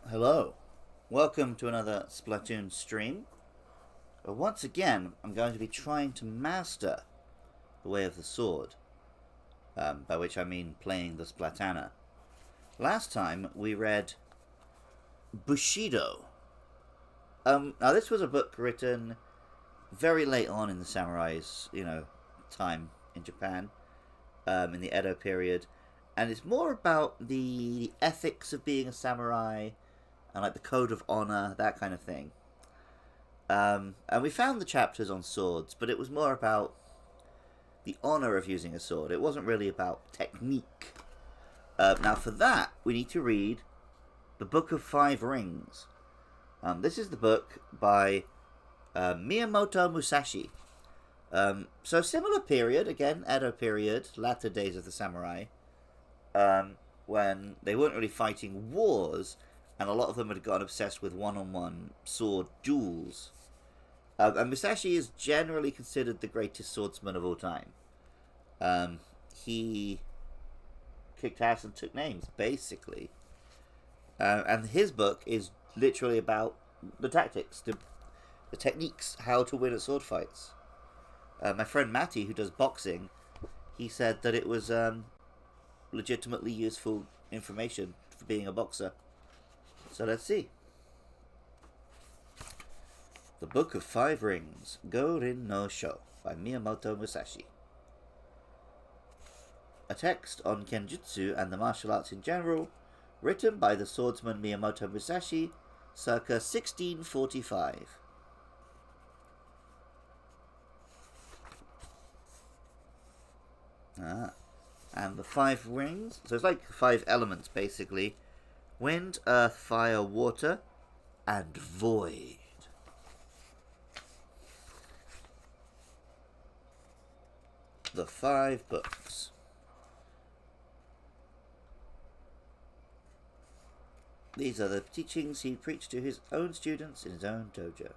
Hello, welcome to another Splatoon stream. Once again, I'm going to be trying to master the way of the sword, by which I mean playing the Splatana. Last time we read Bushido. Now this was a book written very late on in the samurai's, time in Japan, in the Edo period, and it's more about the ethics of being a samurai and like the code of honor, that kind of thing. And we found the chapters on swords, but it was more about the honor of using a sword. It wasn't really about technique. Now, for that, we need to read the Book of Five Rings. This is the book by Miyamoto Musashi. So, similar period, again, Edo period, latter days of the samurai, when they weren't really fighting wars, and a lot of them had gotten obsessed with one-on-one sword duels. And Musashi is generally considered the greatest swordsman of all time. He kicked ass and took names, basically. And his book is literally about the tactics, the techniques, how to win at sword fights. My friend Matty, who does boxing, he said that it was legitimately useful information for being a boxer. So let's see. The Book of Five Rings, Go-Rin no Sho, by Miyamoto Musashi. A text on Kenjutsu and the martial arts in general, written by the swordsman Miyamoto Musashi, circa 1645. And the five rings, so it's like five elements basically: wind, earth, fire, water, and void. The five books. These are the teachings he preached to his own students in his own dojo.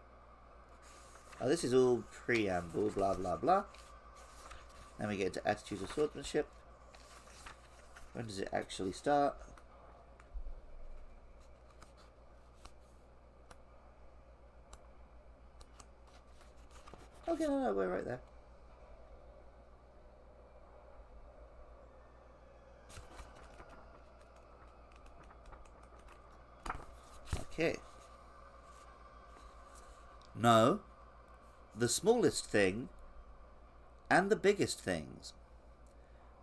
Now this is all preamble, blah blah blah. Then we get into attitudes of swordsmanship. When does it actually start? Okay, no, we're right there. Okay. No, the smallest thing and the biggest things,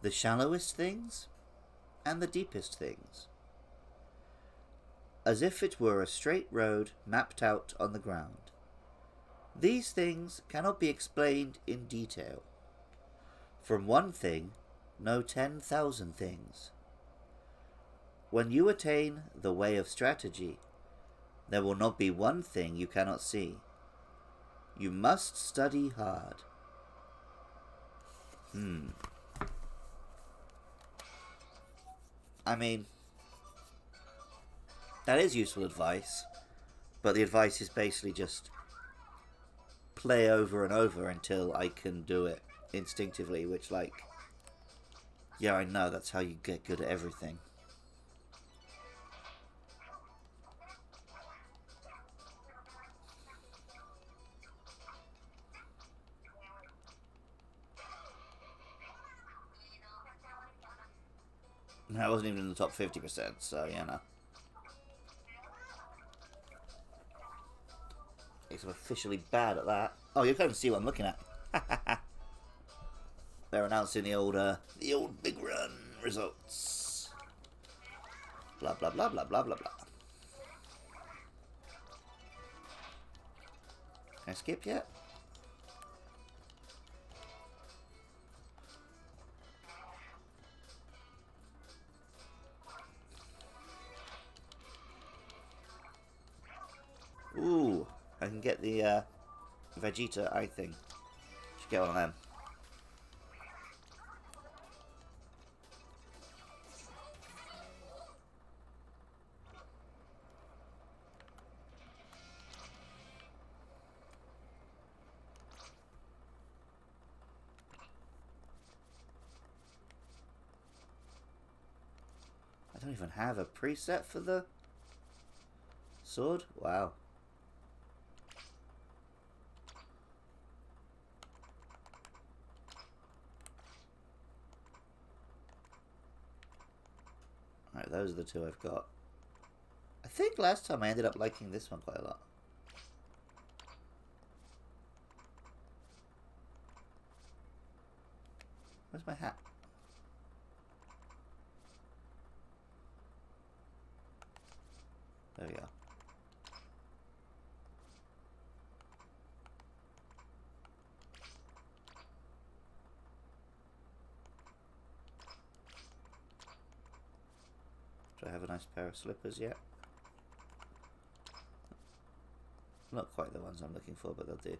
the shallowest things and the deepest things, as if it were a straight road mapped out on the ground. These things cannot be explained in detail. From one thing, know 10,000 things. When you attain the way of strategy, there will not be one thing you cannot see. You must study hard. I mean, that is useful advice, but the advice is basically just play over and over until I can do it instinctively, which, like, yeah, I know, that's how you get good at everything. I wasn't even in the top 50%, so yeah, no. Guess I'm officially bad at that. Oh, you can't even see what I'm looking at. They're announcing the old big run results. Blah blah blah blah blah blah blah. Can I skip yet? Ooh, I can get the Vegeta eye thing. Should get one of them. I don't even have a preset for the Sword? Wow. Alright, those are the two I've got. I think last time I ended up liking this one quite a lot. Where's my hat? There we go. Do I have a nice pair of slippers yet? Not quite the ones I'm looking for, but they'll do.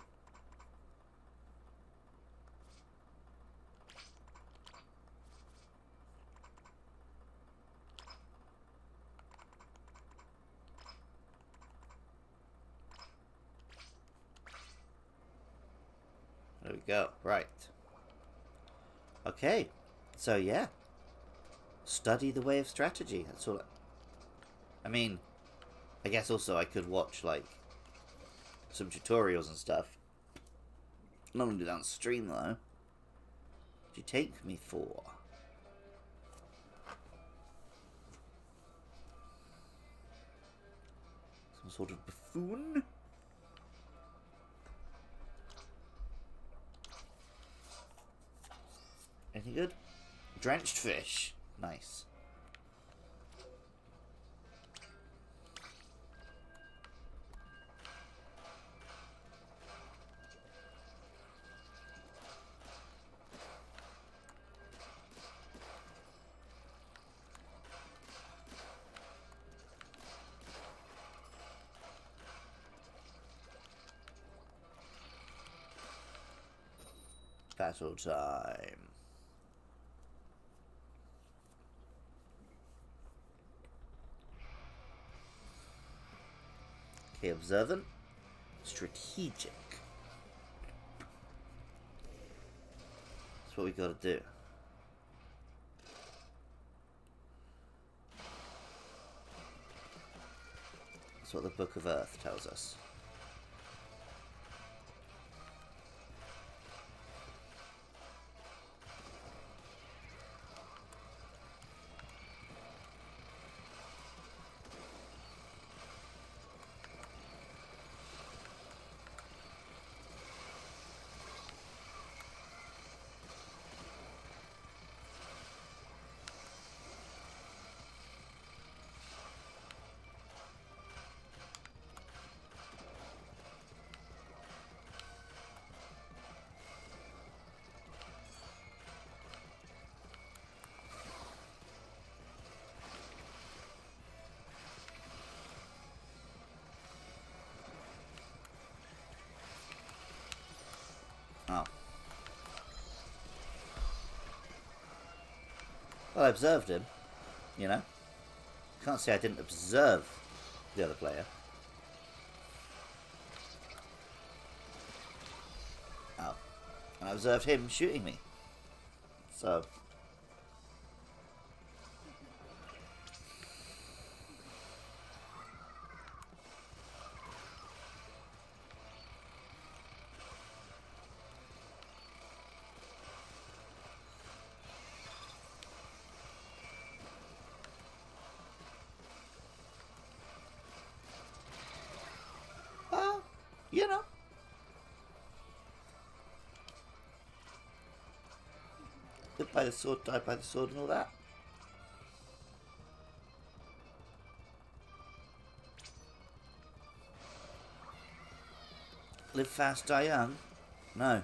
There we go. Right. Okay. So, yeah. Study the way of strategy. That's all. I mean, I guess also I could watch, like, some tutorials and stuff. I'm not going to do that on stream, though. What do you take me for? Some sort of buffoon? Anything good? Drenched fish. Nice. Battle time. Okay, observant. Strategic. That's what we gotta do. That's what the Book of Earth tells us. Oh. Well, I observed him, you know. Can't say I didn't observe the other player. Oh. And I observed him shooting me. So. You know. Live by the sword, die by the sword and all that. Live fast, die young? No.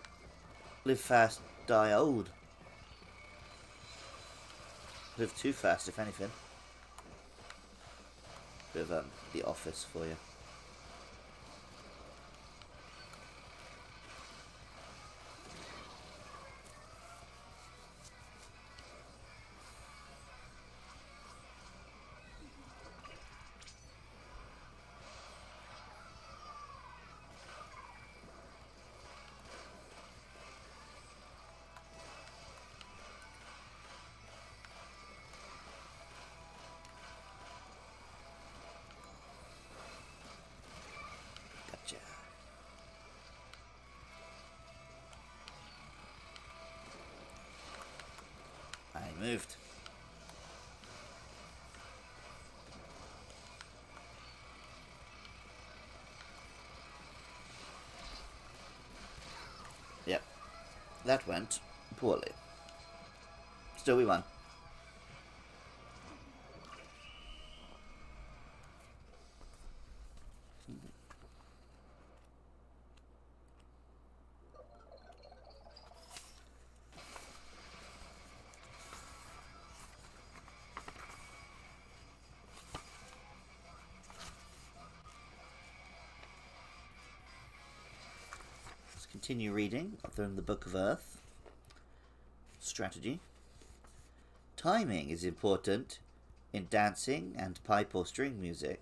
Live fast, die old. Live too fast, if anything. Bit of The Office for you. moved. Yep. That went poorly. Still we won. Let's continue reading from the Book of Earth. Strategy. Timing is important in dancing and pipe or string music,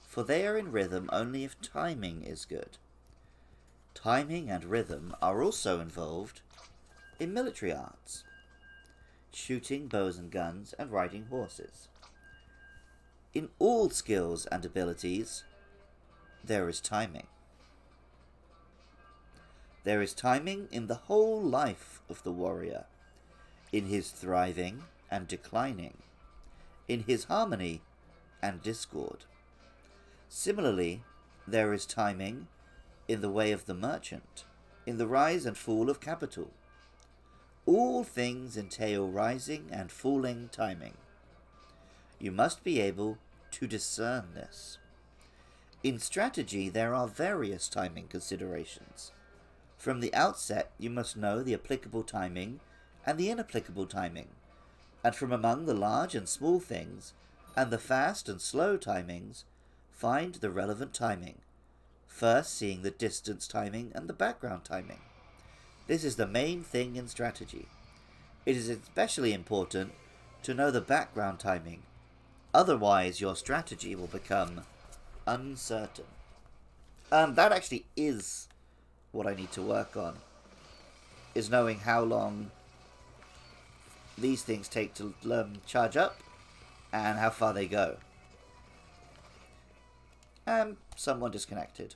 for they are in rhythm only if timing is good. Timing and rhythm are also involved in military arts, shooting bows and guns and riding horses. In all skills and abilities, there is timing. There is timing in the whole life of the warrior, in his thriving and declining, in his harmony and discord. Similarly, there is timing in the way of the merchant, in the rise and fall of capital. All things entail rising and falling timing. You must be able to discern this. In strategy, there are various timing considerations. From the outset, you must know the applicable timing and the inapplicable timing, and from among the large and small things, and the fast and slow timings, find the relevant timing, first seeing the distance timing and the background timing. This is the main thing in strategy. It is especially important to know the background timing, otherwise your strategy will become uncertain. That actually is what I need to work on, is knowing how long these things take to charge up and how far they go. Someone disconnected.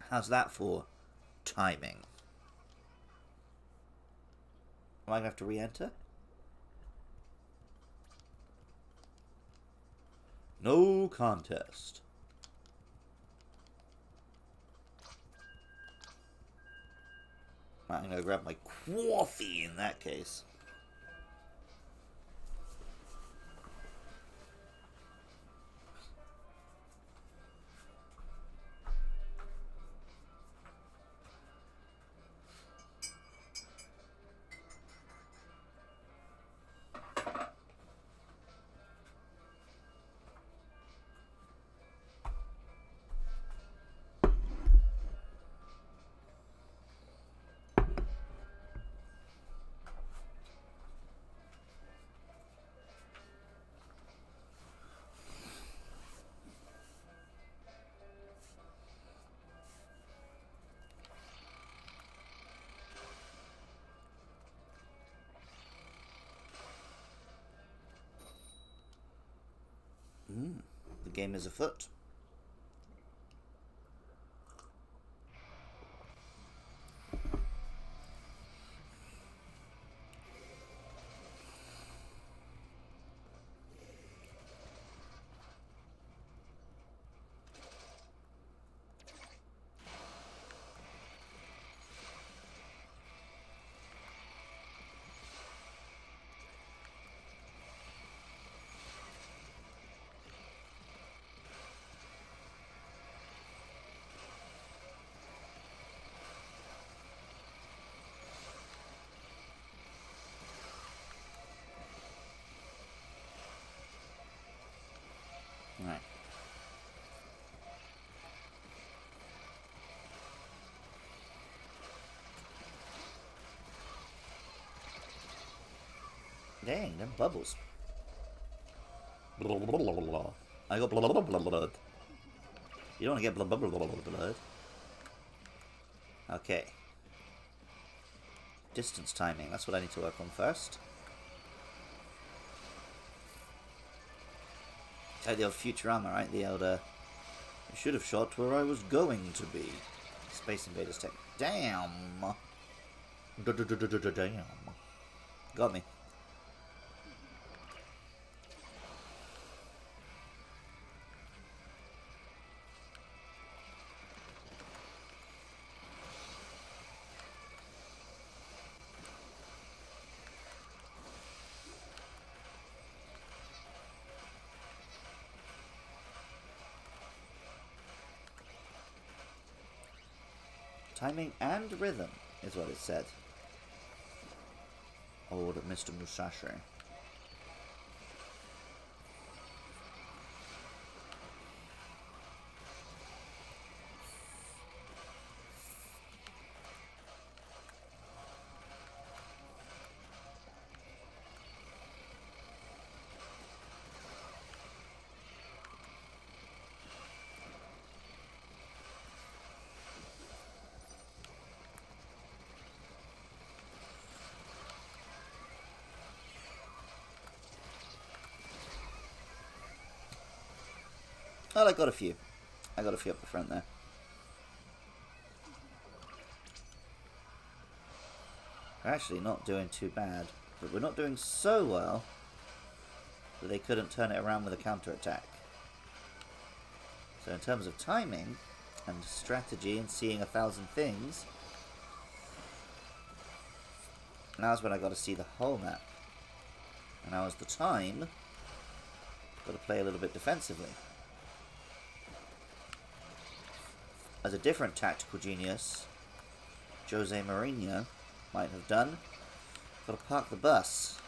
How's that for timing? Am I going to have to re-enter? No contest. I'm going to grab my coffee in that case. The game is afoot. Right. Dang, them bubbles. I got blood. You don't want to get blood. Okay. Distance timing, that's what I need to work on first. Like the old Futurama, right? The old, I should have shot where I was going to be. Space Invaders tech. Damn! Damn. Got me. Timing and rhythm is what it said. Old Mr. Musashi. Well, I got a few. I got a few up the front there. We're actually not doing too bad, but we're not doing so well that they couldn't turn it around with a counter-attack. So in terms of timing and strategy and seeing 1,000 things, now's when I got to see the whole map. And now is the time. Got to play a little bit defensively. As a different tactical genius, Jose Mourinho might have done. Got to park the bus.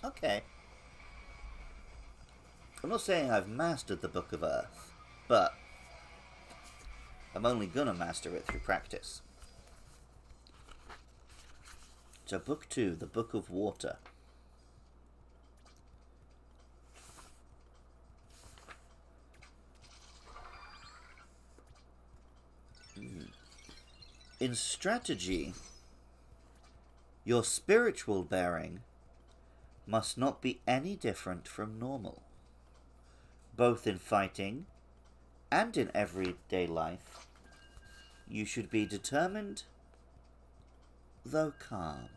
Okay. I'm not saying I've mastered the Book of Earth, but I'm only gonna master it through practice. So Book 2, the Book of Water. In strategy, your spiritual bearing must not be any different from normal. Both in fighting and in everyday life, you should be determined, though calm.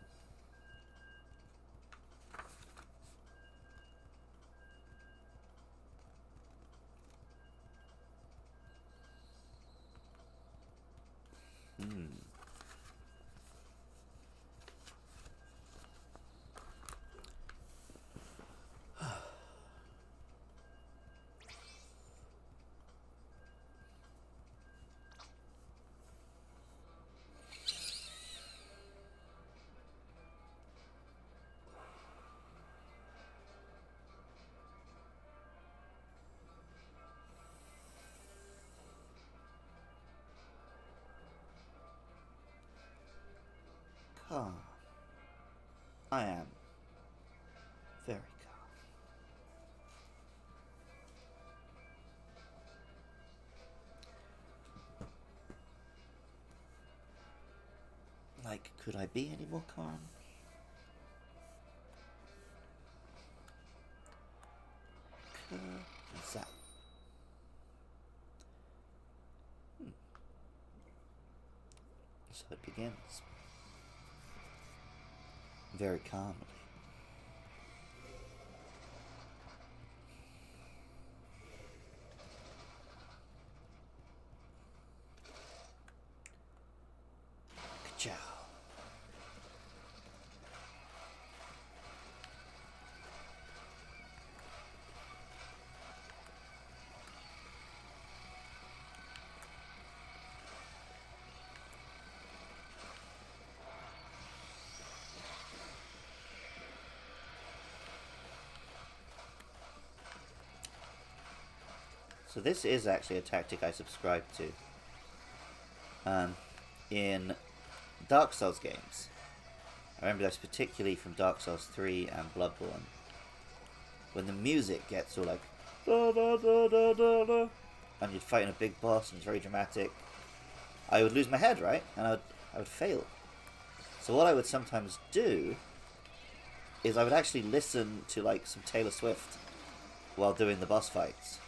Calm. I am very calm. Like, could I be any more calm? Zap. So it begins. Very calmly. Ka-chow. So this is actually a tactic I subscribe to. In Dark Souls games. I remember this particularly from Dark Souls 3 and Bloodborne. When the music gets all like da da da da da da, and you'd fight in a big boss and it's very dramatic, I would lose my head, right? And I would fail. So what I would sometimes do is I would actually listen to like some Taylor Swift while doing the boss fights,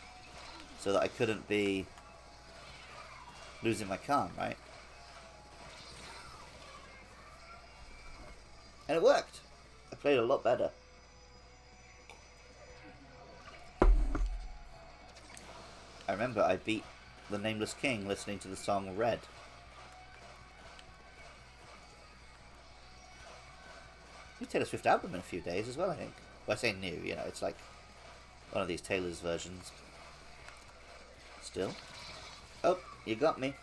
so that I couldn't be losing my calm, right? And it worked. I played a lot better. I remember I beat the Nameless King listening to the song Red. New Taylor Swift album in a few days as well, I think. Well, I say new, you know, it's like one of these Taylor's versions. Still. Oh, you got me.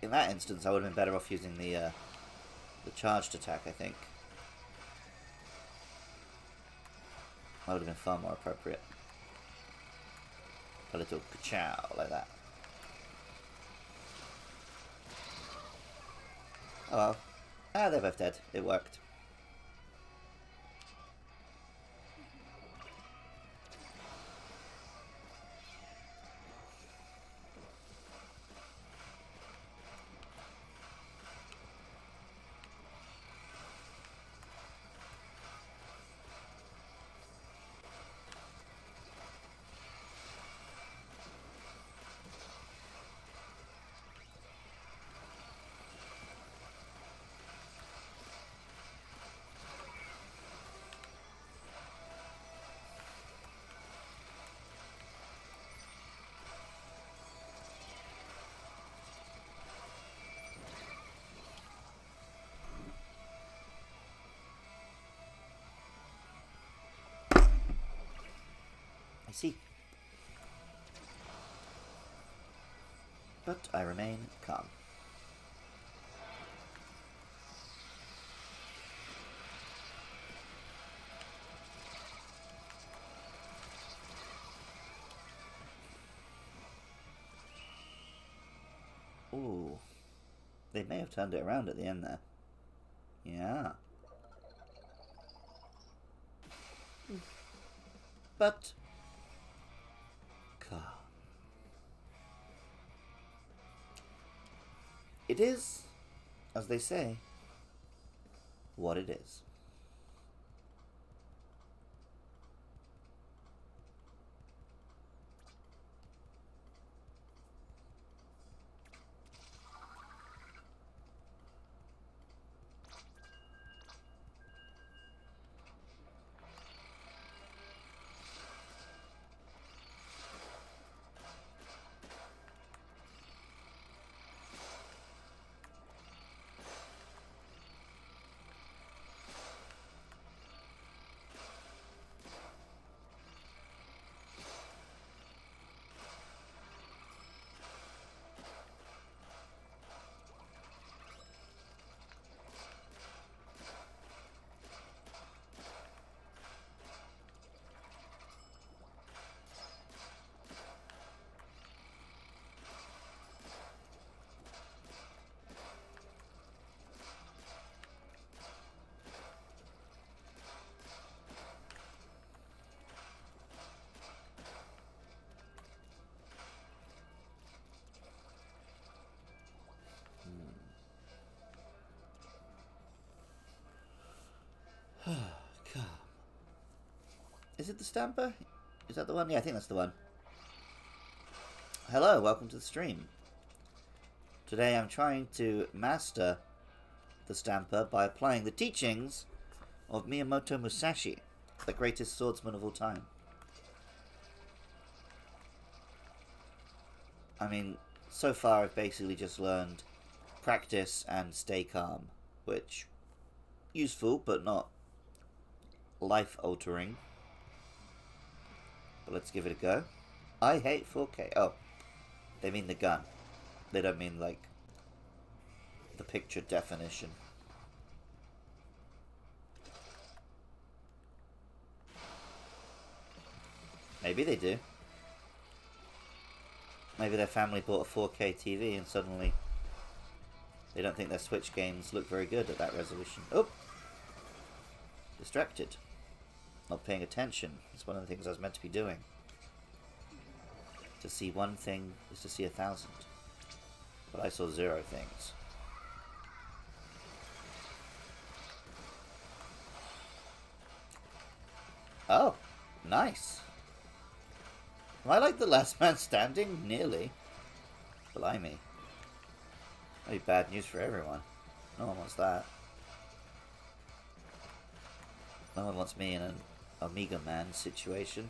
In that instance, I would have been better off using the charged attack, I think. That would have been far more appropriate. A little ka-chow, like that. Oh well. Ah, they're both dead. It worked. I see. But I remain calm. Ooh. They may have turned it around at the end there. Yeah. But calm. It is, as they say, what it is. Calm. Is it the stamper? Is that the one? Yeah, I think that's the one. Hello, welcome to the stream. Today I'm trying to master the stamper by applying the teachings of Miyamoto Musashi, the greatest swordsman of all time. I mean, so far I've basically just learned practice and stay calm, which useful but not life-altering. But let's give it a go. I hate 4K. Oh, they mean the gun. They don't mean, like, the picture definition. Maybe they do. Maybe their family bought a 4K TV and suddenly they don't think their Switch games look very good at that resolution. Oh! Distracted. not paying attention. It's one of the things I was meant to be doing. To see one thing is to see 1,000. But I saw 0 things. Oh, nice. Am I like the last man standing? Nearly. Blimey. That'd be bad news for everyone. No one wants that. No one wants me in an Omega Man situation.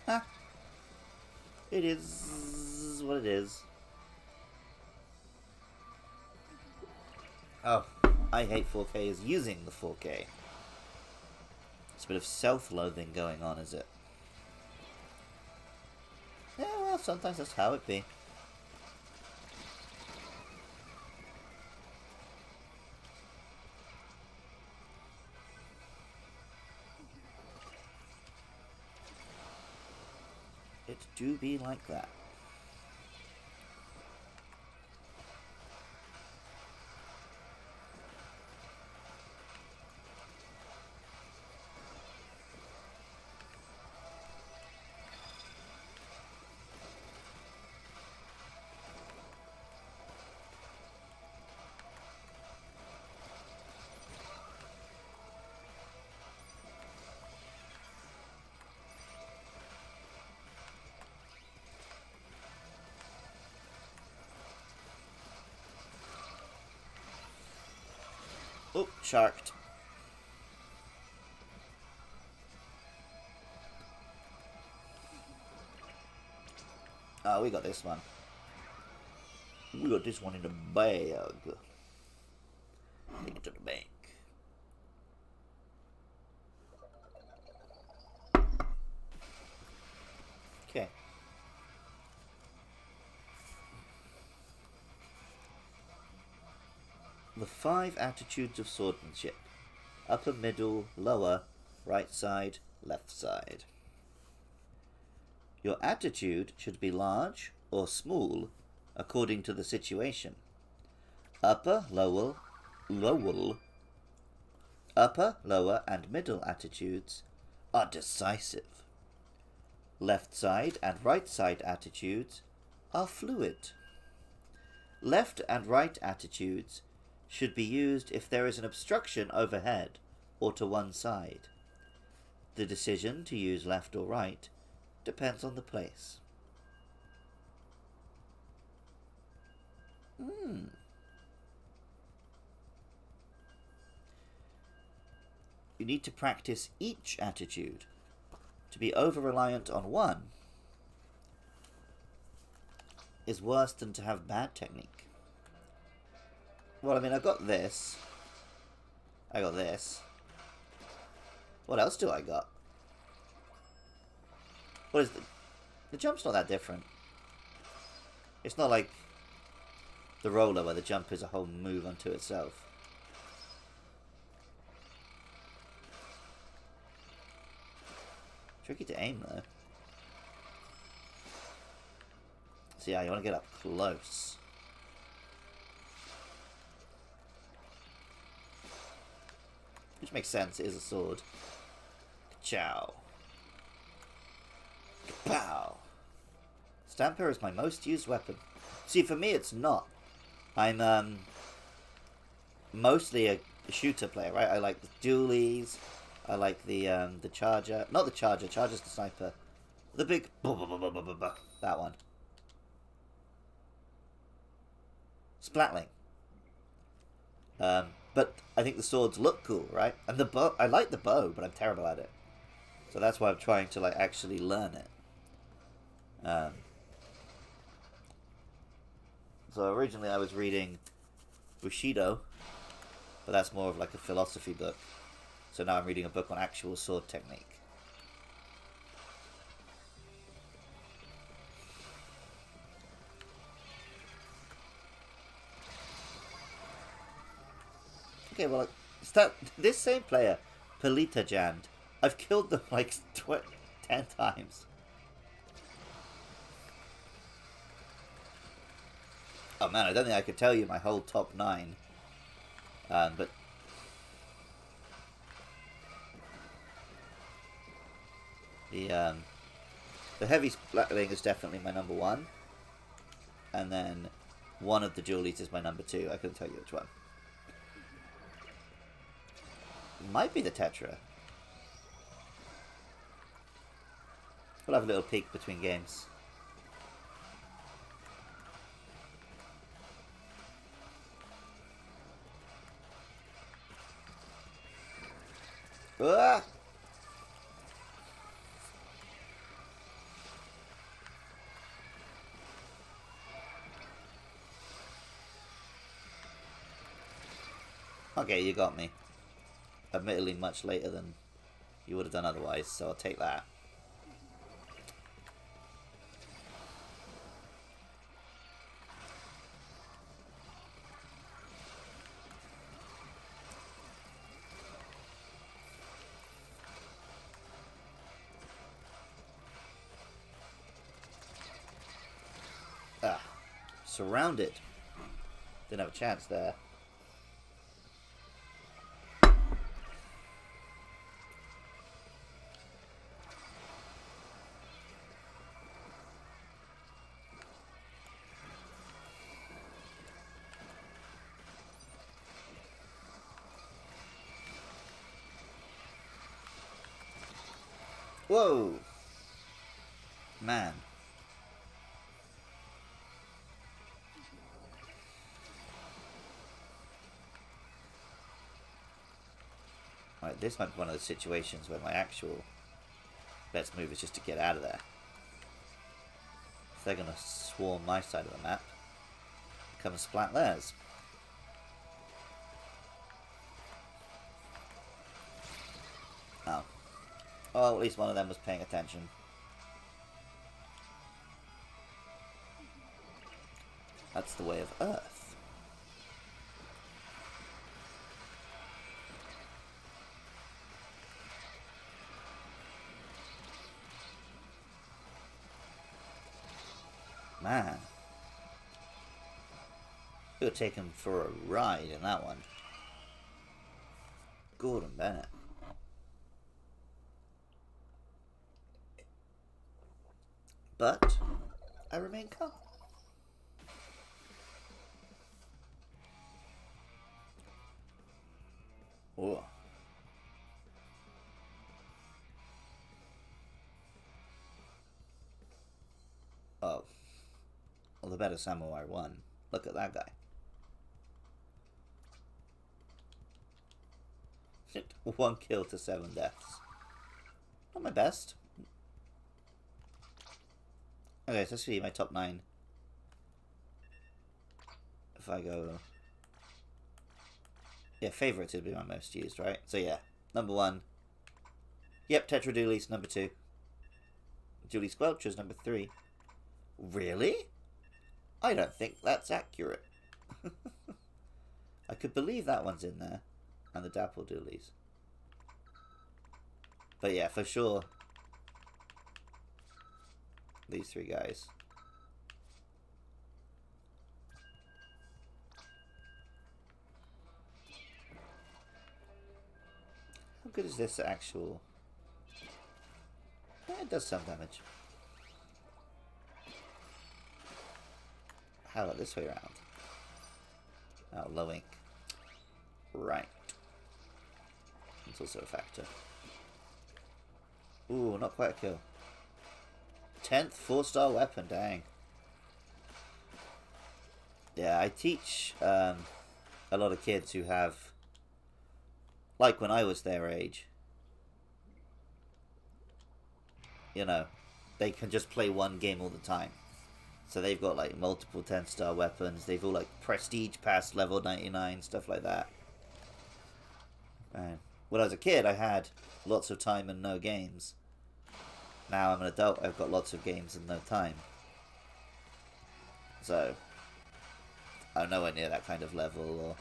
Huh. It is what it is. Oh, I hate 4K is using the 4K. It's a bit of self-loathing going on, is it? Yeah, well, sometimes that's how it be. It do be like that. Oh, sharked. Oh, we got this one. We got this one in the bag. Take it to the bank. Okay. The 5 attitudes of swordsmanship. Upper, middle, lower, right side, left side. Your attitude should be large or small according to the situation. Upper, lower, and middle attitudes are decisive. Left side and right side attitudes are fluid. Left and right attitudes should be used if there is an obstruction overhead or to one side. The decision to use left or right depends on the place. You need to practice each attitude. To be over-reliant on one is worse than to have bad technique. Well, I mean, I got this. I got this. What else do I got? What is the jump's not that different. It's not like the roller where the jump is a whole move unto itself. Tricky to aim though. So yeah, you want to get up close. Which makes sense, it is a sword. Ka-chow. Ka-pow. Stamper is my most used weapon. See, for me it's not. I'm mostly a shooter player, right? I like the dualies. I like the charger. Not the charger, charger's the sniper. The big that one. Splatling. But I think the swords look cool, right? And the bow, I like the bow, but I'm terrible at it. So that's why I'm trying to like actually learn it. So originally I was reading Bushido, but that's more of like a philosophy book. So now I'm reading a book on actual sword technique. Okay, well, this same player, Pelita Jand. I've killed them like 10 times. Oh man, I don't think I could tell you my whole top 9. But the heavy splatling is definitely my number 1, and then one of the dualies is my number 2. I couldn't tell you which one. It might be the Tetra. We'll have a little peek between games. Ah! Okay, you got me. Admittedly much later than you would have done otherwise, so I'll take that. Ah, surrounded. Didn't have a chance there. Whoa! Man. Right, this might be one of those situations where my actual best move is just to get out of there. If they're going to swarm my side of the map, come and splat theirs. Oh. Oh, at least one of them was paying attention. That's the way of Earth. Man. Could have taken for a ride in that one. Gordon Bennett. But I remain calm. Oh. Oh. Well, the better samurai won. Look at that guy. 1 kill to 7 deaths. Not my best. Okay, so let's see my top 9. If I go... Yeah, favorites would be my most used, right? So yeah, number 1. Yep, Tetra Dualies, number 2. Dualie Squelchers, number 3. Really? I don't think that's accurate. I could believe that one's in there. And the Dapple Dualies. But yeah, for sure, these 3 guys. How good is this actual... Yeah, it does some damage. How about this way around? Oh, low ink. Right. It's also a factor. Ooh, not quite a kill. 10th 4-star weapon, dang. Yeah, I teach a lot of kids who have, like when I was their age, you know, they can just play one game all the time. So they've got like multiple 10-star weapons. They've all like prestige past level 99, stuff like that. And when I was a kid, I had lots of time and no games. Now I'm an adult, I've got lots of games and no time. So, I'm nowhere near that kind of level or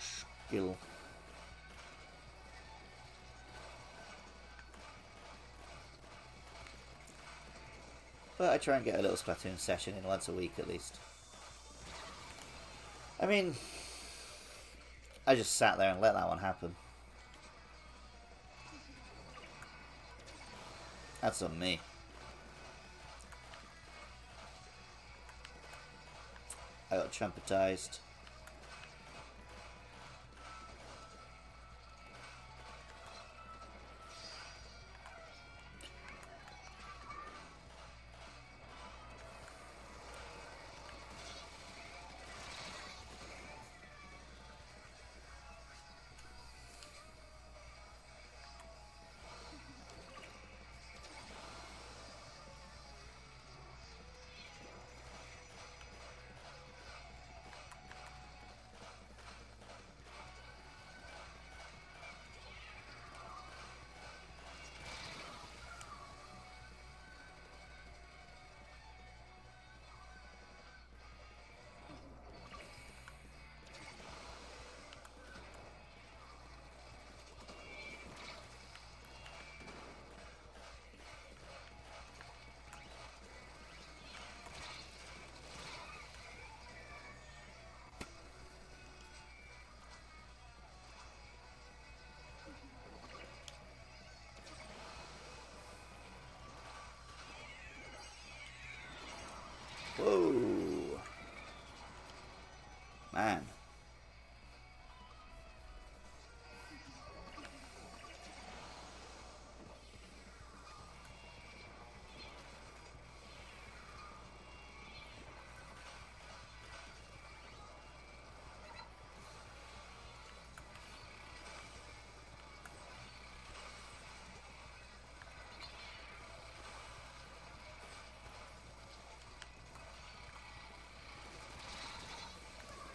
skill. But I try and get a little Splatoon session in once a week at least. I mean, I just sat there and let that one happen. That's on me. I got trumpetized. Whoa. Man.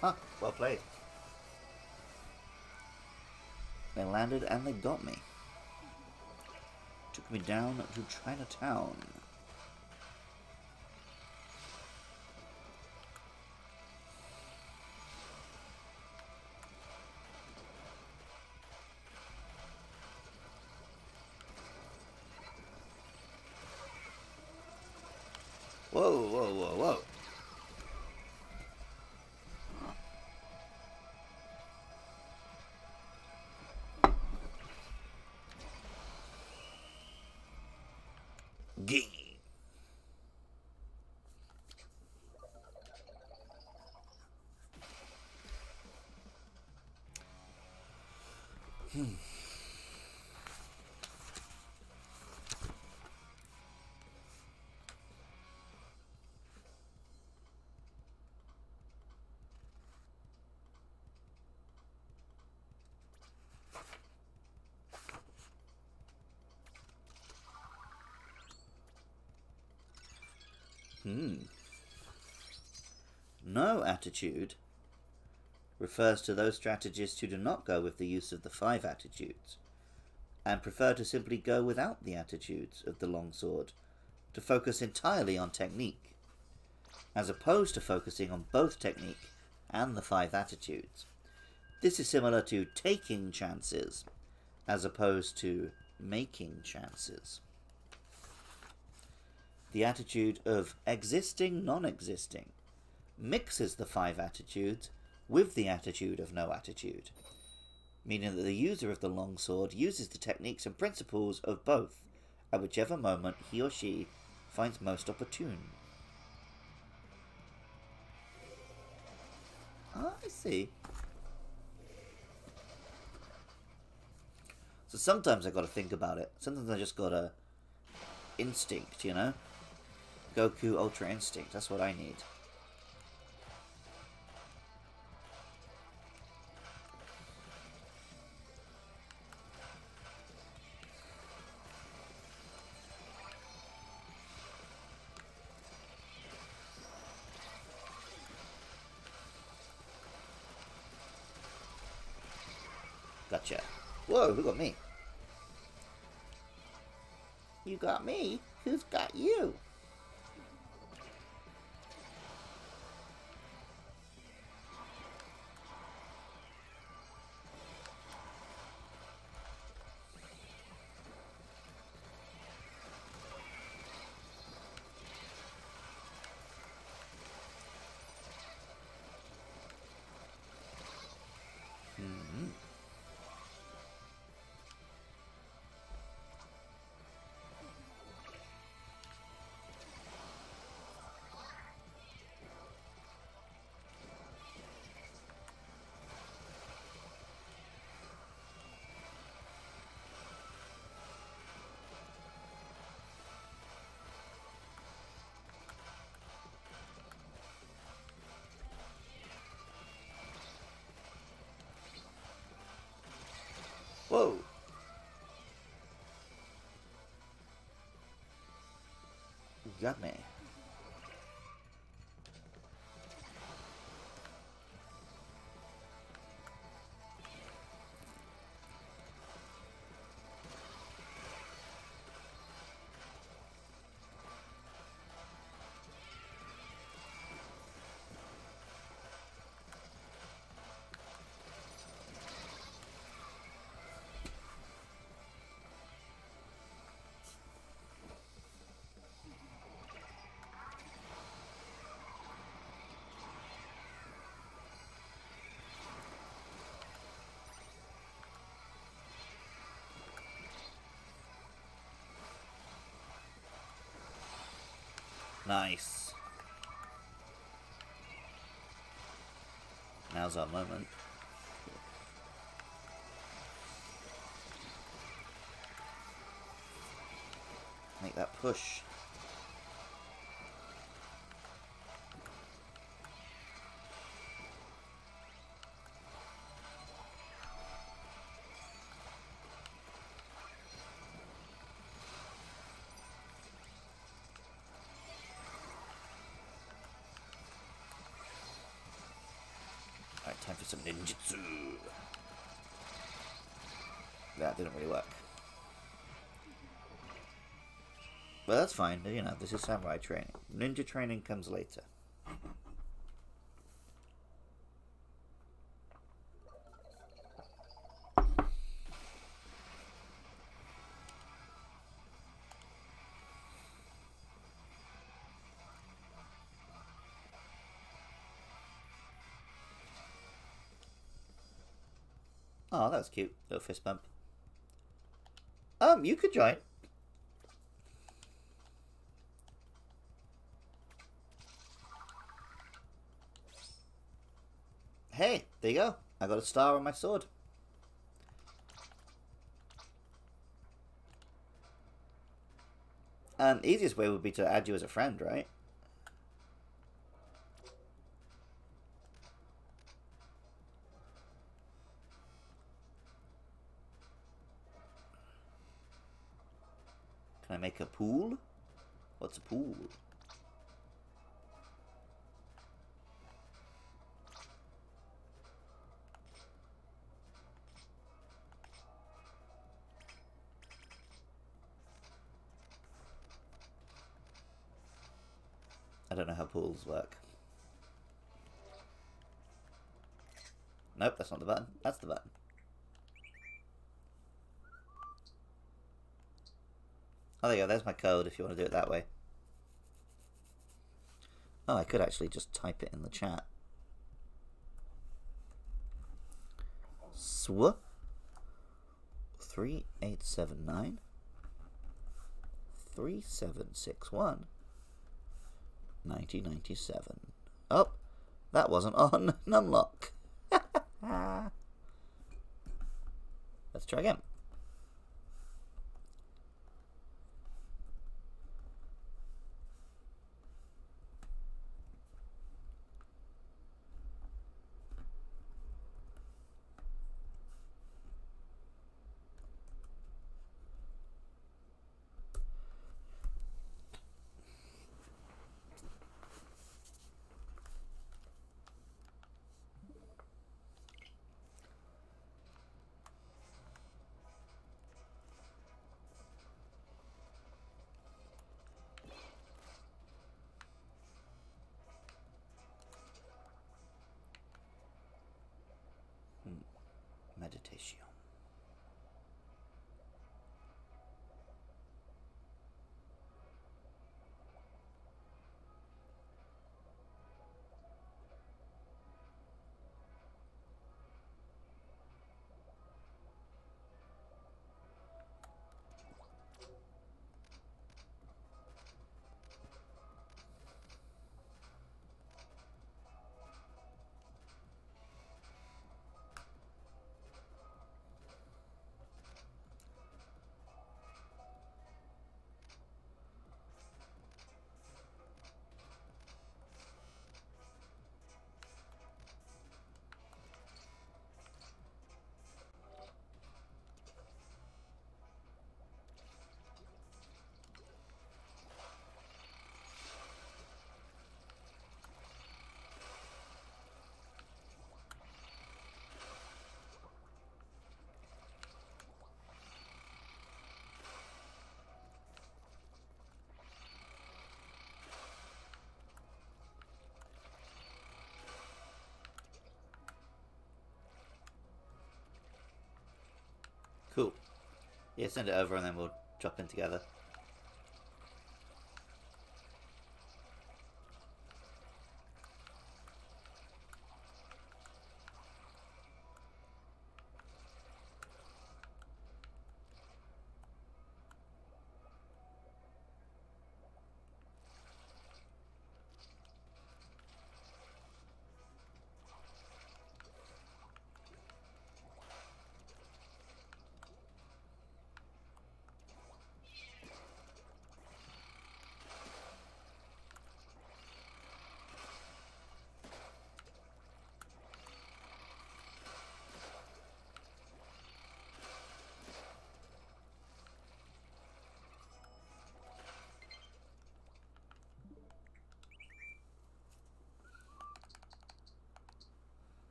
Huh, well played. They landed and they got me. Took me down to Chinatown. Whoa, whoa, whoa, whoa. Gee. No attitude refers to those strategists who do not go with the use of the 5 attitudes, and prefer to simply go without the attitudes of the longsword, to focus entirely on technique, as opposed to focusing on both technique and the 5 attitudes. This is similar to taking chances, as opposed to making chances. The attitude of existing non-existing mixes the 5 attitudes with the attitude of no attitude, meaning that the user of the longsword uses the techniques and principles of both at whichever moment he or she finds most opportune. Ah, I see. So sometimes I gotta think about it. Sometimes I just gotta instinct, you know? Goku Ultra Instinct, that's what I need. Gotcha. Whoa, who got me? You got me? Who's got you? Whoa. You got me. Nice. Now's our moment. Make that push. Alright, time for some ninjutsu. That didn't really work. But that's fine, you know, this is samurai training. Ninja training comes later. Oh, that was cute. Little fist bump. You could join. Hey, there you go. I got a star on my sword. Easiest way would be to add you as a friend, right? Can I make a pool? What's a pool? I don't know how pools work. Nope, that's not the button. That's the button. Oh, there you go. There's my code if you want to do it that way. Oh, I could actually just type it in the chat. SW 3879 3761 1997. Oh, that wasn't on Numlock. Let's try again. Cool. Yeah, send it over and then we'll drop in together.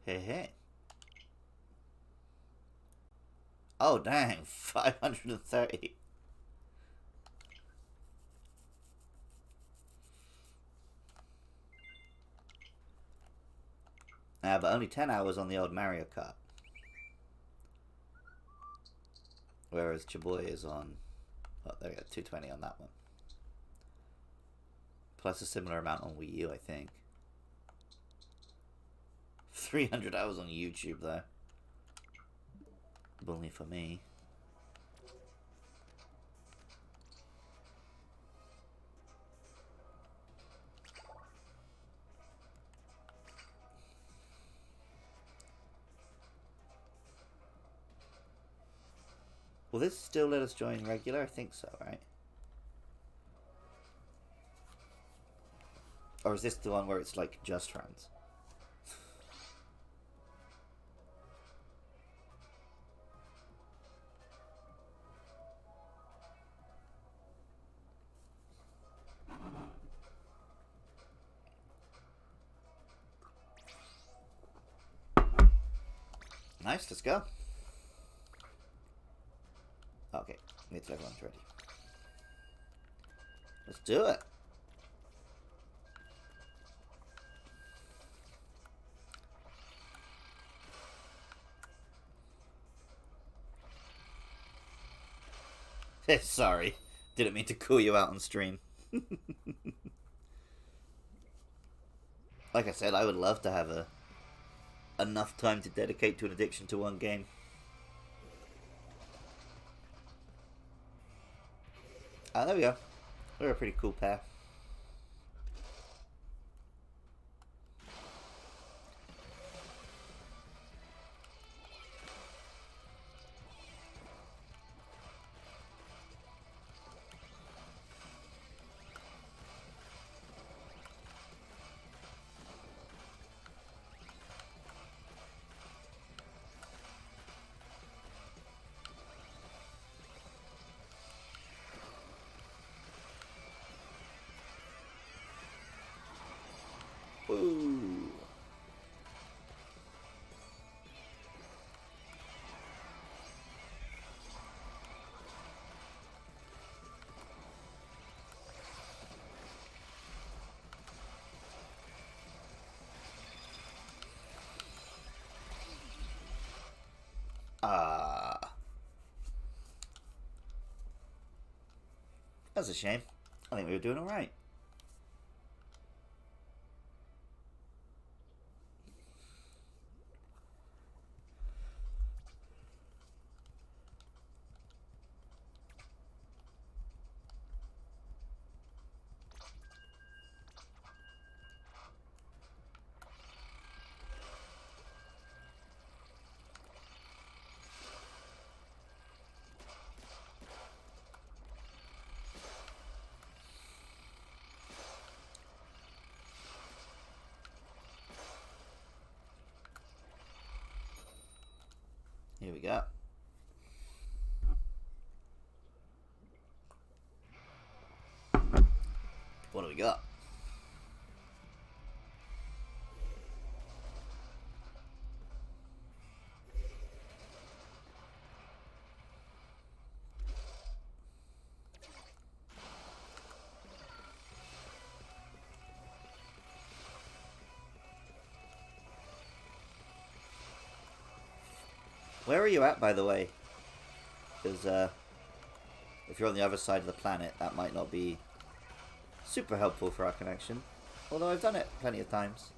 Hey, hey. Oh, dang. 530. But only 10 hours on the old Mario Kart. Whereas Chaboy is on... Oh, there we go. 220 on that one. Plus a similar amount on Wii U, I think. 300 hours on YouTube, though. Only for me. Will this still let us join regular? I think so, right? Or is this the one where it's like just friends? Nice, let's go. Okay, means everyone's ready. Let's do it. Sorry, didn't mean to call you out on stream. Like I said, I would love to have enough time to dedicate to an addiction to one game. Ah, there we go. We're a pretty cool pair. Ooh. Ah. That's a shame. I think we were doing alright. Here we go. What do we got? Where are you at, by the way? Because if you're on the other side of the planet, that might not be super helpful for our connection. Although I've done it plenty of times.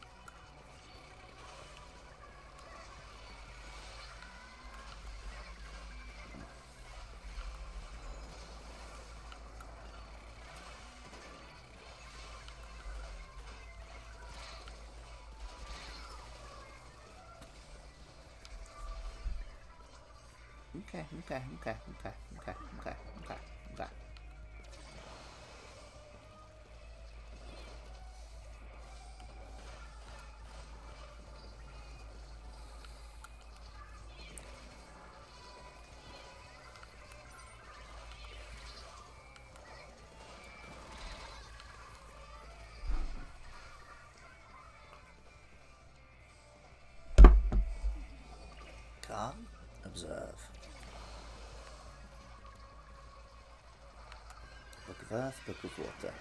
Okay. Calm, observe. Book of Earth, Book of Water.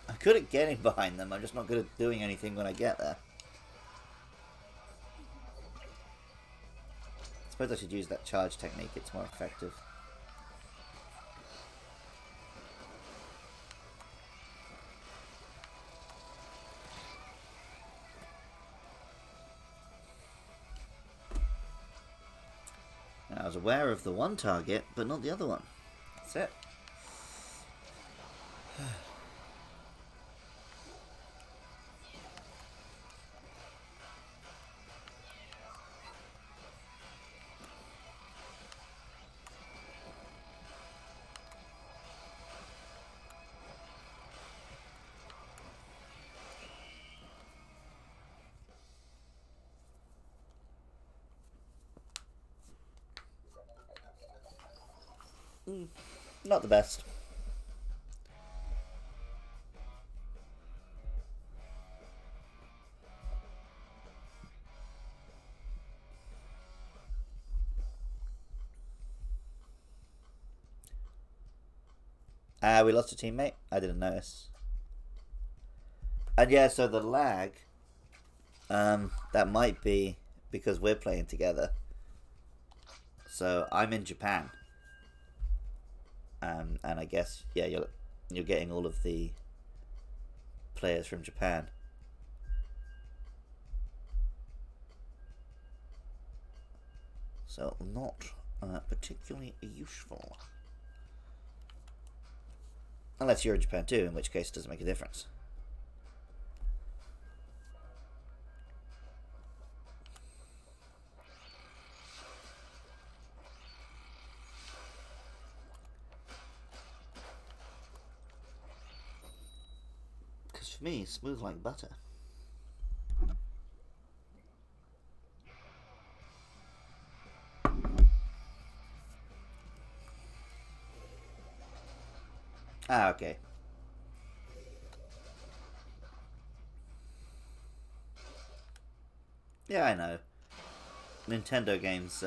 I'm good at getting behind them, I'm just not good at doing anything when I get there. I suppose I should use that charge technique, it's more effective. And I was aware of the one target, but not the other one. That's it. Not the best. We lost a teammate. I didn't notice. And yeah, so the lag, that might be because we're playing together. So I'm in Japan. And I guess, yeah, you're getting all of the players from Japan. So not particularly useful. Unless you're in Japan too, in which case it doesn't make a difference. Because for me, smooth like butter. Ah, okay. Yeah, I know. Nintendo games,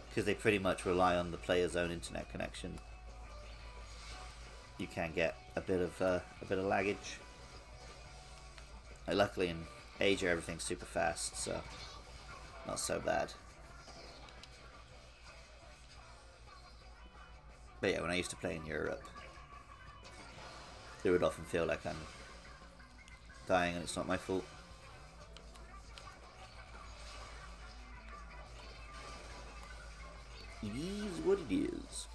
because they pretty much rely on the player's own internet connection, you can get a bit of laggage. Luckily in Asia everything's super fast, so not so bad. But yeah, when I used to play in Europe, it would often feel like I'm dying and it's not my fault. It is what it is.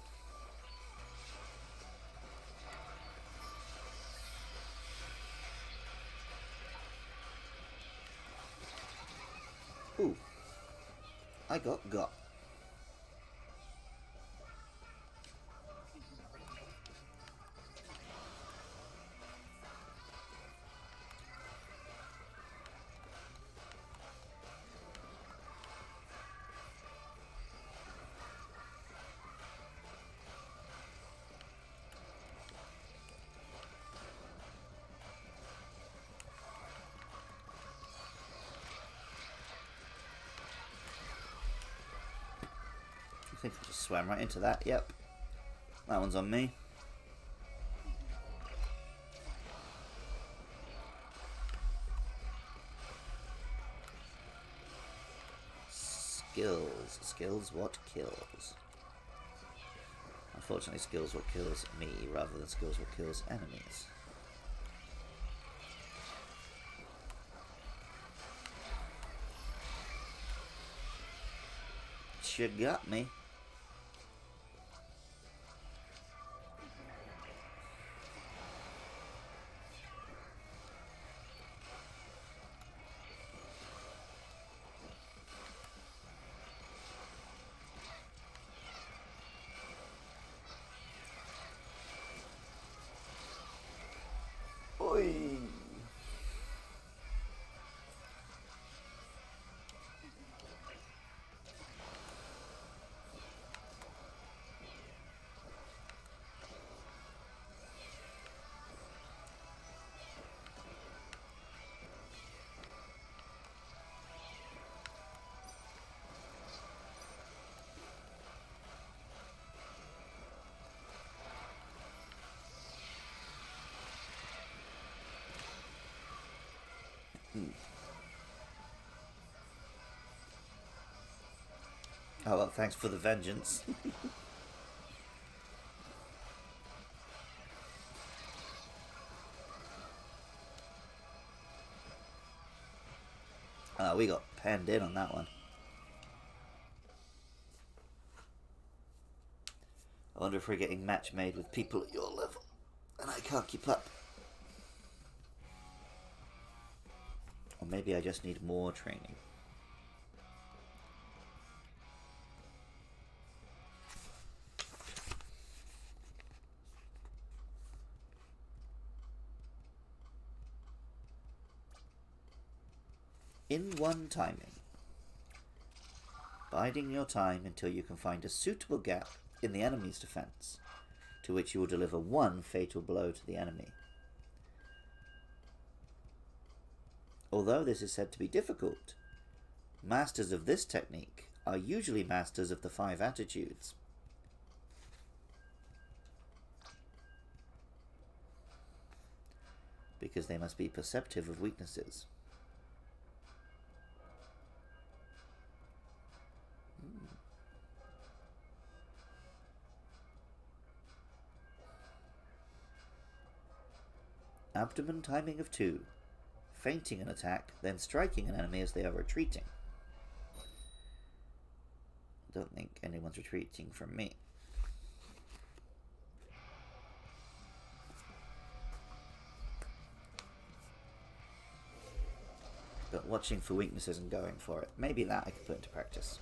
I got. I think I just swam right into that. Yep. That one's on me. Skills. Skills what kills. Unfortunately, skills what kills me rather than skills what kills enemies. You got me. Oi. Oh well, thanks for the vengeance. We got penned in on that one. I wonder if we're getting match made with people at your level, and I can't keep up. Or maybe I just need more training. In one timing. Biding your time until you can find a suitable gap in the enemy's defense, to which you will deliver one fatal blow to the enemy. Although this is said to be difficult, masters of this technique are usually masters of the 5 attitudes. Because they must be perceptive of weaknesses. Abdomen timing of 2. Feinting an attack, then striking an enemy as they are retreating. Don't think anyone's retreating from me. But watching for weaknesses and going for it. Maybe that I could put into practice.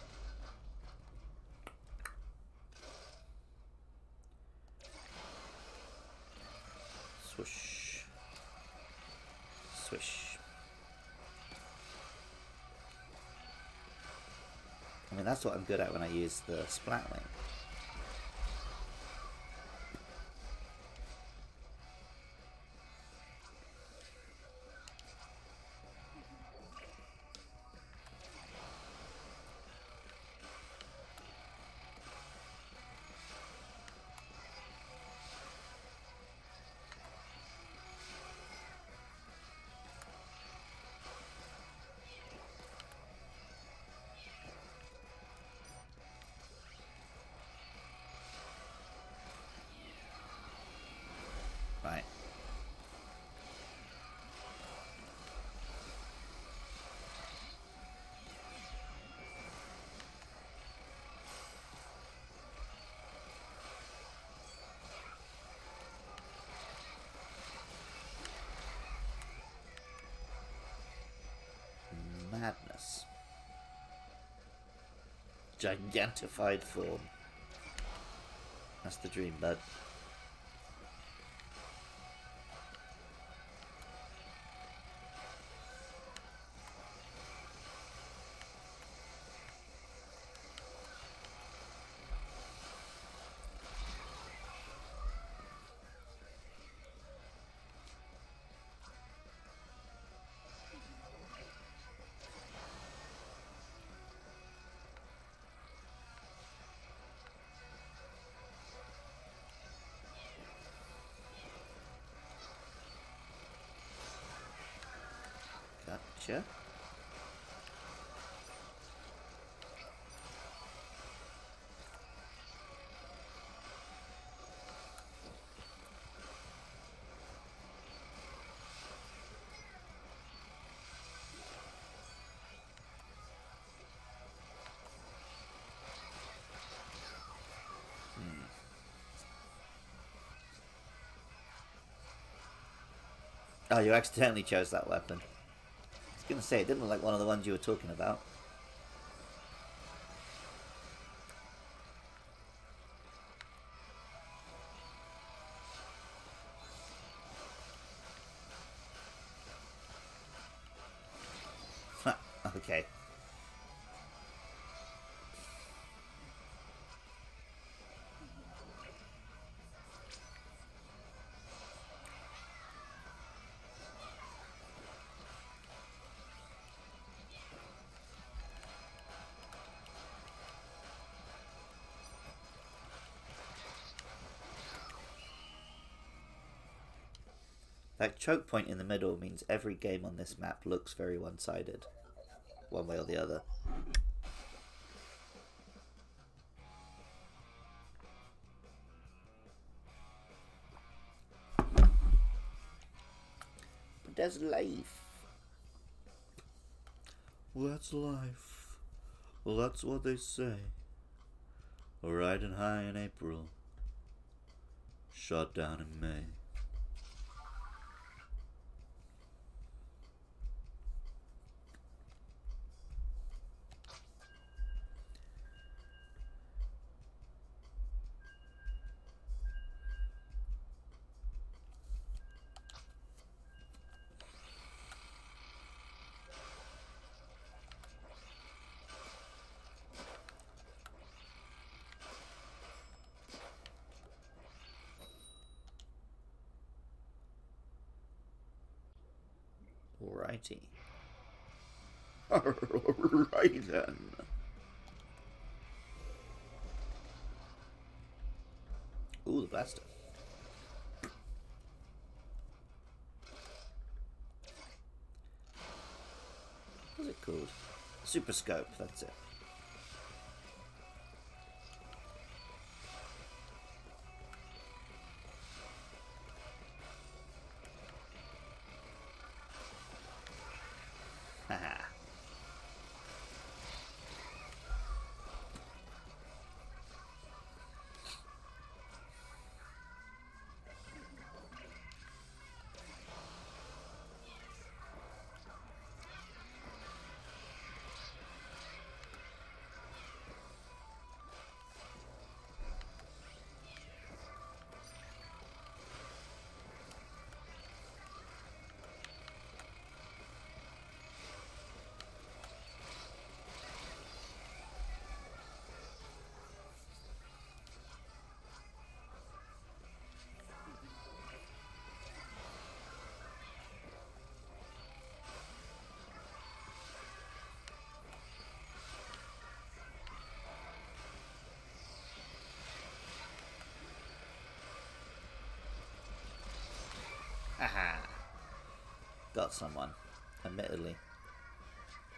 Swoosh. Swish. I mean, that's what I'm good at when I use the Splatling. gigantified form. That's the dream, bud. Gotcha. Oh, you accidentally chose that weapon. I was going to say, it didn't look like one of the ones you were talking about. Okay. That choke point in the middle means every game on this map looks very one-sided, one way or the other. But there's life. Well, that's life. Well, that's what they say. Riding high in April, shot down in May. Alrighty. Alright then. Ooh, the blaster. What's it called? Super Scope, that's it. Haha. Haha. Got someone. Admittedly,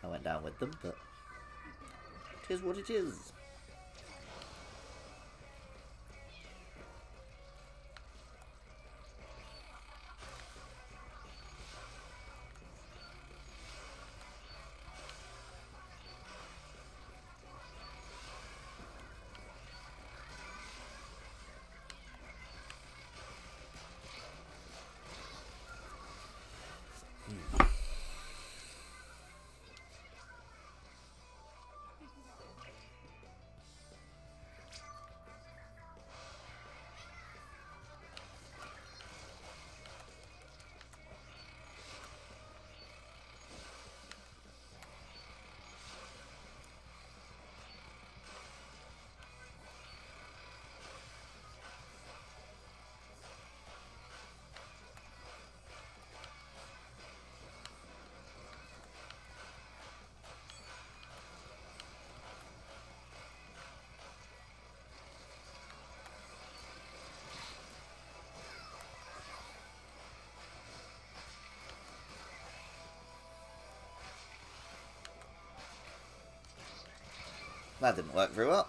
I went down with them, but it is what it is. That didn't work very well.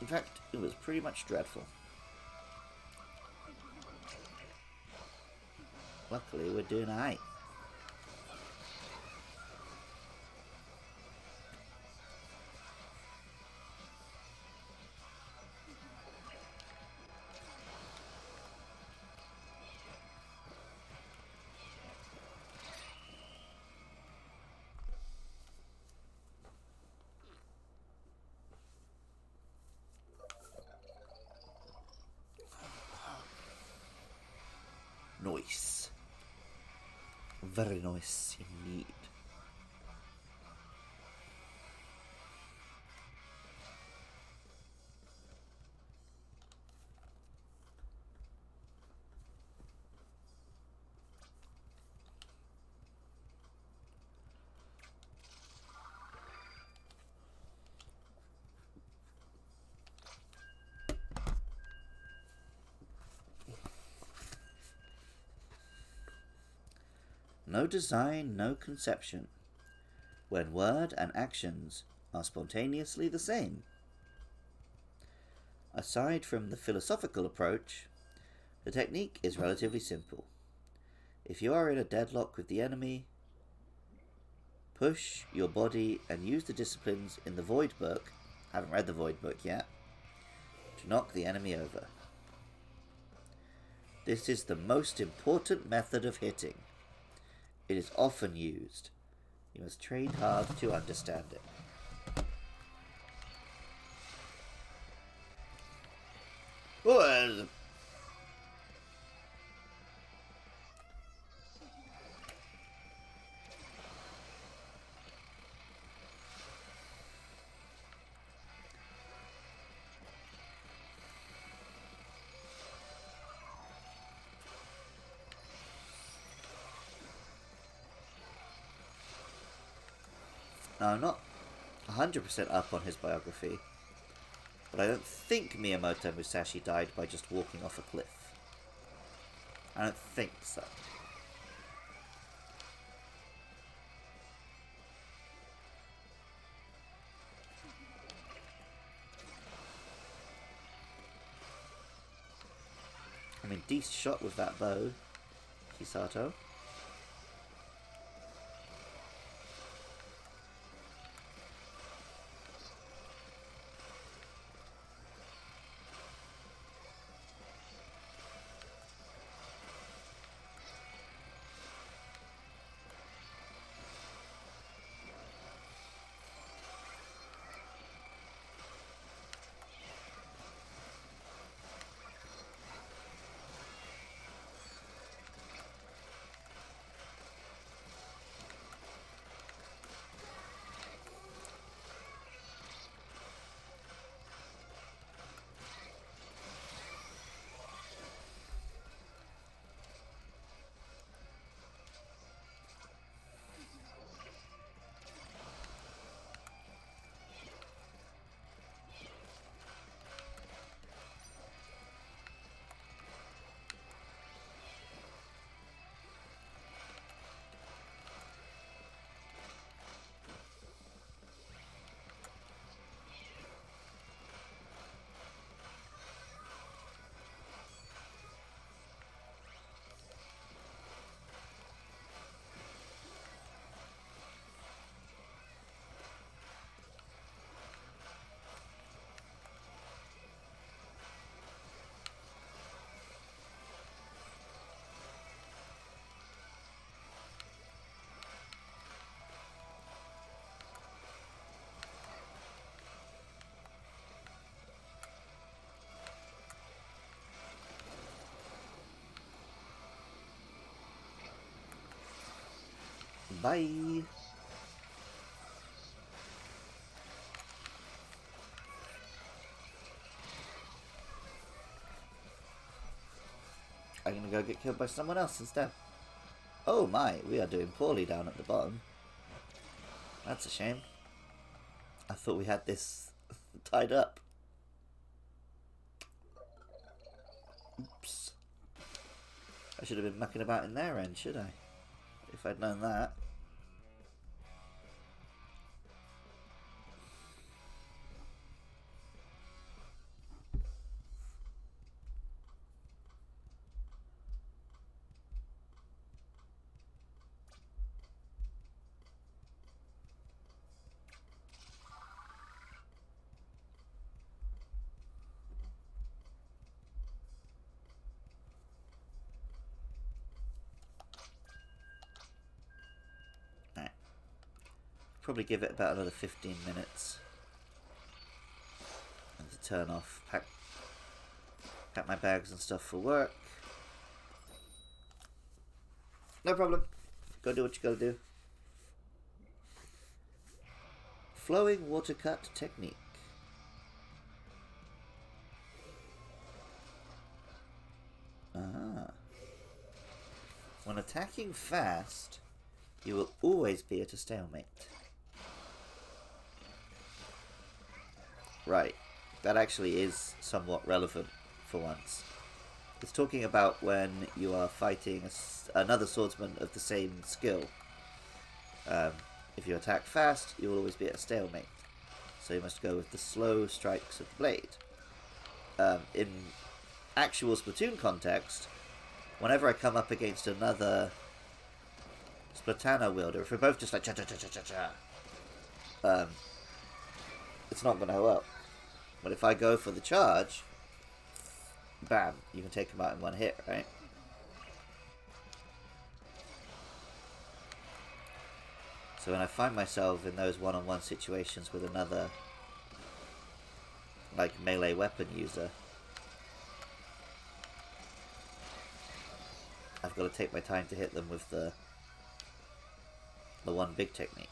In fact, it was pretty much dreadful. Luckily, we're doing alright. Nice. Very nice indeed. No design, no conception, when word and actions are spontaneously the same. Aside from the philosophical approach, the technique is relatively simple. If you are in a deadlock with the enemy, push your body and use the disciplines in the Void book, I haven't read the Void book yet, to knock the enemy over. This is the most important method of hitting. It is often used. You must train hard to understand it. Well, now, I'm not 100% up on his biography, but I don't think Miyamoto Musashi died by just walking off a cliff. I don't think so. I mean, decent shot with that bow, Kisato. Bye! I'm gonna go get killed by someone else instead. Oh my, we are doing poorly down at the bottom. That's a shame. I thought we had this tied up. Oops. I should have been mucking about in their end, should I? If I'd known that. Probably give it about another 15 minutes. And to turn off, pack my bags and stuff for work. No problem. Go do what you gotta do. Flowing water cut technique. Ah. When attacking fast, you will always be at a stalemate. Right. That actually is somewhat relevant for once. It's talking about when you are fighting another swordsman of the same skill. If you attack fast, you will always be at a stalemate. So you must go with the slow strikes of the blade. In actual Splatoon context, whenever I come up against another Splatana wielder, if we're both just like cha-cha-cha-cha-cha, it's not going to help. But if I go for the charge, bam, you can take him out in one hit, right? So when I find myself in those one-on-one situations with another, like, melee weapon user, I've got to take my time to hit them with the one big technique.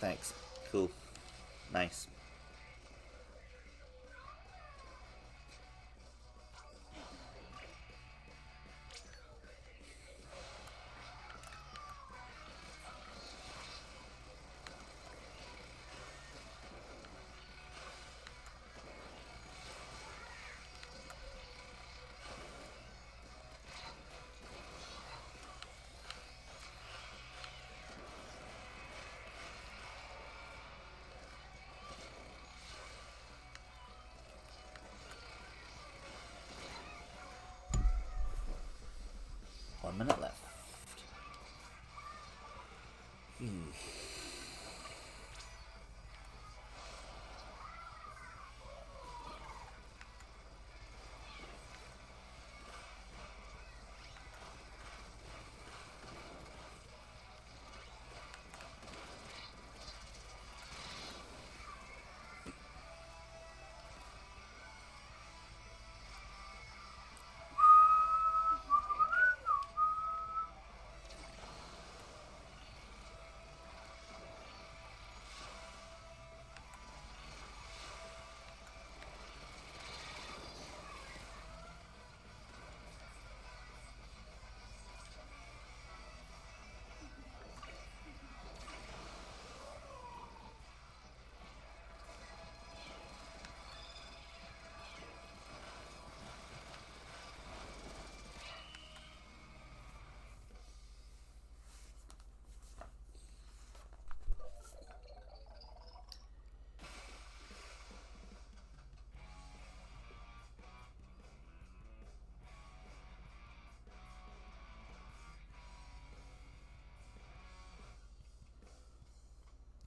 Thanks. Cool. Nice. One minute left.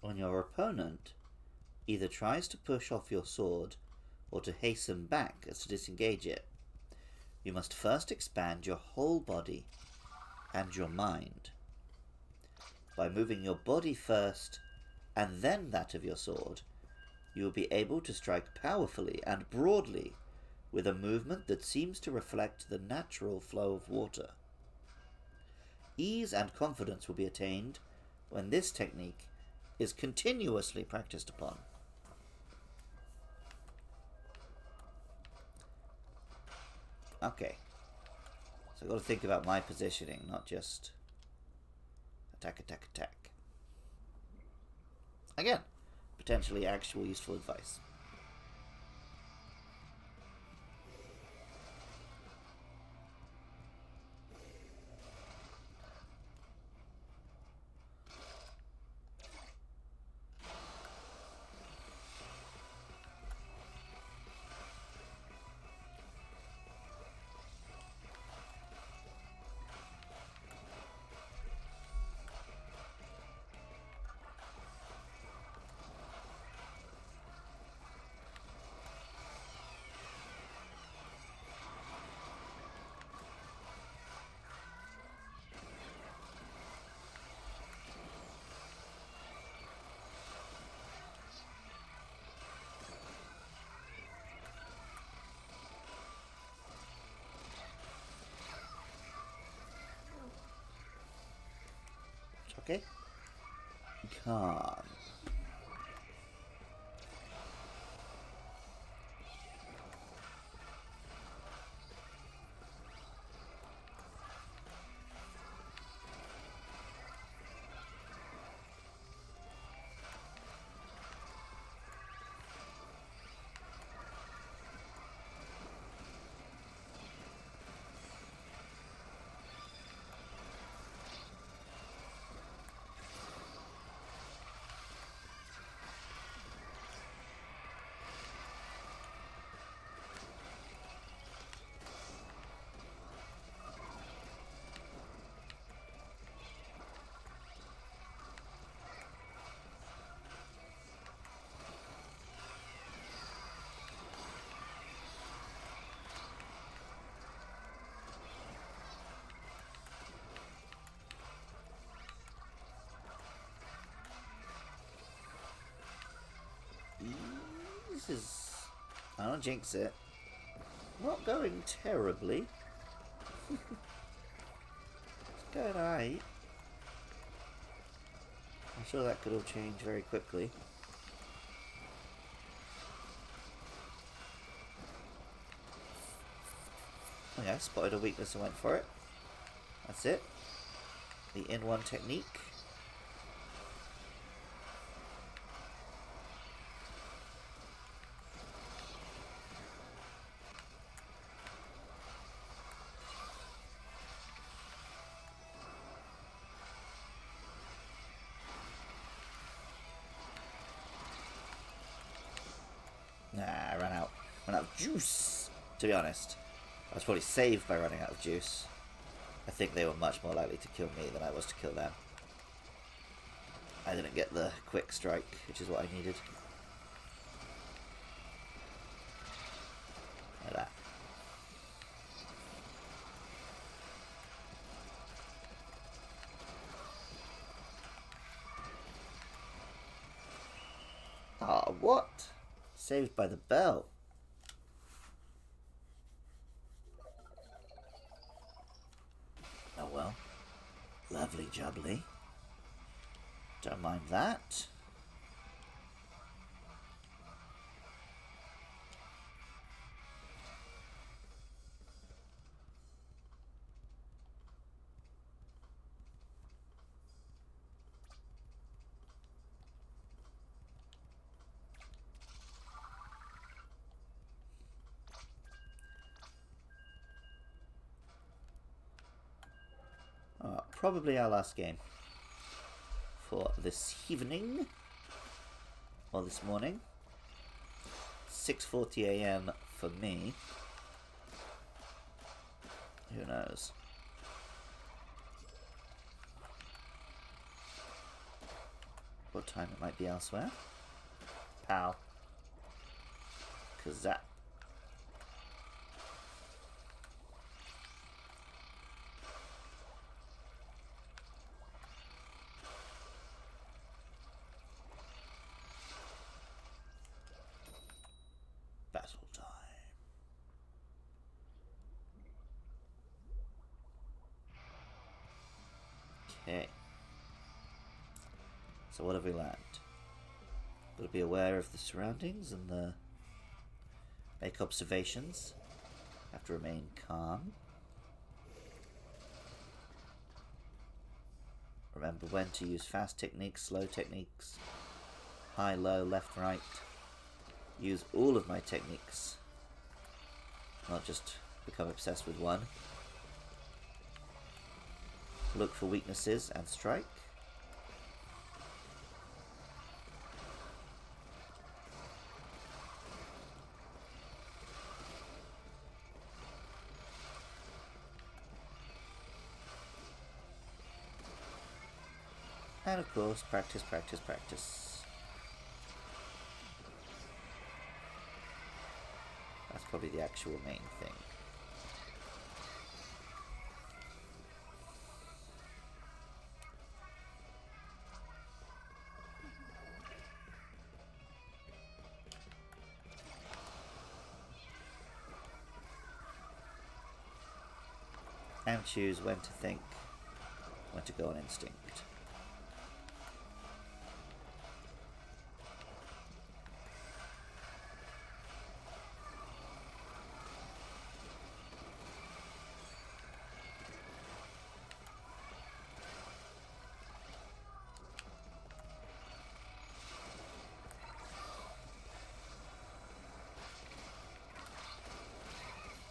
When your opponent either tries to push off your sword or to hasten back as to disengage it, you must first expand your whole body and your mind. By moving your body first and then that of your sword, you will be able to strike powerfully and broadly with a movement that seems to reflect the natural flow of water. Ease and confidence will be attained when this technique is continuously practiced upon. Okay. So I've got to think about my positioning, not just attack, attack, attack. Again, potentially actual useful advice. Okay. Calm. This is... I don't jinx it. Not going terribly. It's going alright. I'm sure that could all change very quickly. Oh yeah, spotted a weakness and went for it. That's it. The in-one technique. Nah, I ran out. Ran out of juice, to be honest. I was probably saved by running out of juice. I think they were much more likely to kill me than I was to kill them. I didn't get the quick strike, which is what I needed. Like that. Ah, what? Saved by the bell. Oh well. Lovely jubbly. Don't mind that. Oh, probably our last game for this evening. Or this morning. 6:40 AM for me. Who knows? What time it might be elsewhere? Pal. Kazap. Battle time. Okay. So what have we learned? Got to be aware of the surroundings and make observations. Have to remain calm. Remember when to use fast techniques, slow techniques, high, low, left, right. Use all of my techniques. Not just become obsessed with one. Look for weaknesses and strike. And of course, practice, practice, practice. That's probably the actual main thing. And choose when to think, when to go on instinct.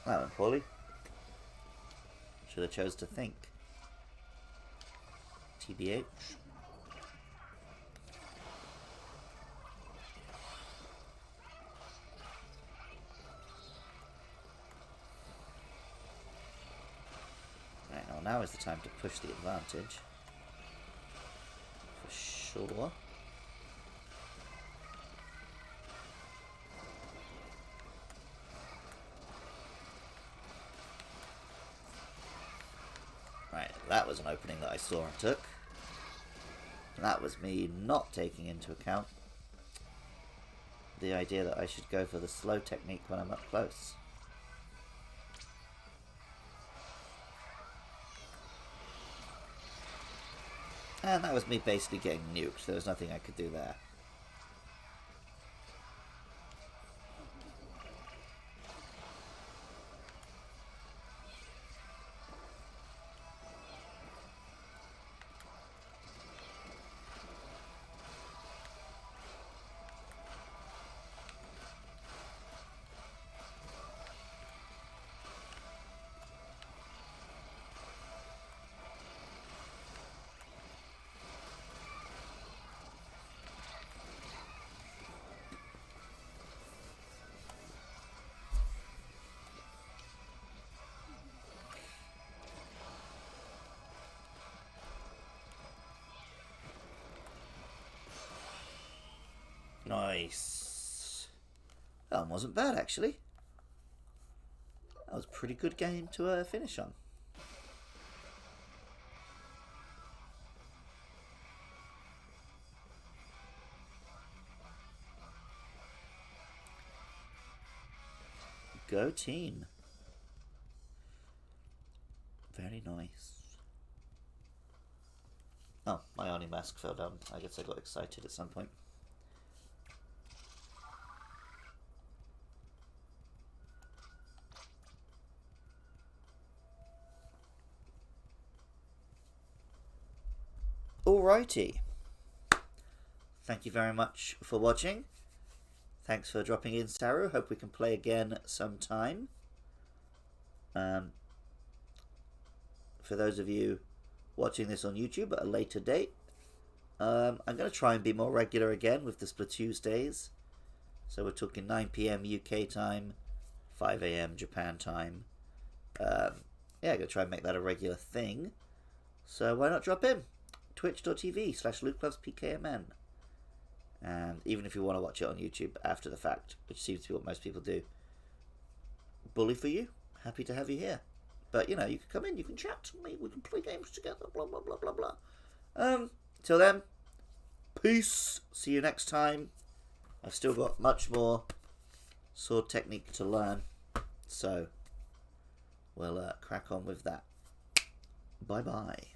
That went poorly. Should have chose to think. TBH. Right, well, now is the time to push the advantage. For sure. Right, that was an opening that I saw and took. And that was me not taking into account the idea that I should go for the slow technique when I'm up close. And that was me basically getting nuked. There was nothing I could do there. Nice. That one wasn't bad, actually. That was a pretty good game to finish on. Go team. Very nice. Oh, my Arnie mask fell down. I guess I got excited at some point. Alrighty. Thank you very much for watching. Thanks for dropping in, Saru. Hope we can play again sometime. For those of you watching this on YouTube at a later date, I'm going to try and be more regular again with the Splatuesdays. So we're talking 9 PM UK time, 5 AM Japan time. Yeah, I'm going to try and make that a regular thing. So why not drop in? Twitch.tv/LukeLovesPKMN. And even if you want to watch it on YouTube after the fact, which seems to be what most people do, bully for you. Happy to have you here. But, you know, you can come in, you can chat to me, we can play games together, blah, blah, blah, blah, blah. Till then, peace. See you next time. I've still got much more sword technique to learn. So, we'll crack on with that. Bye-bye.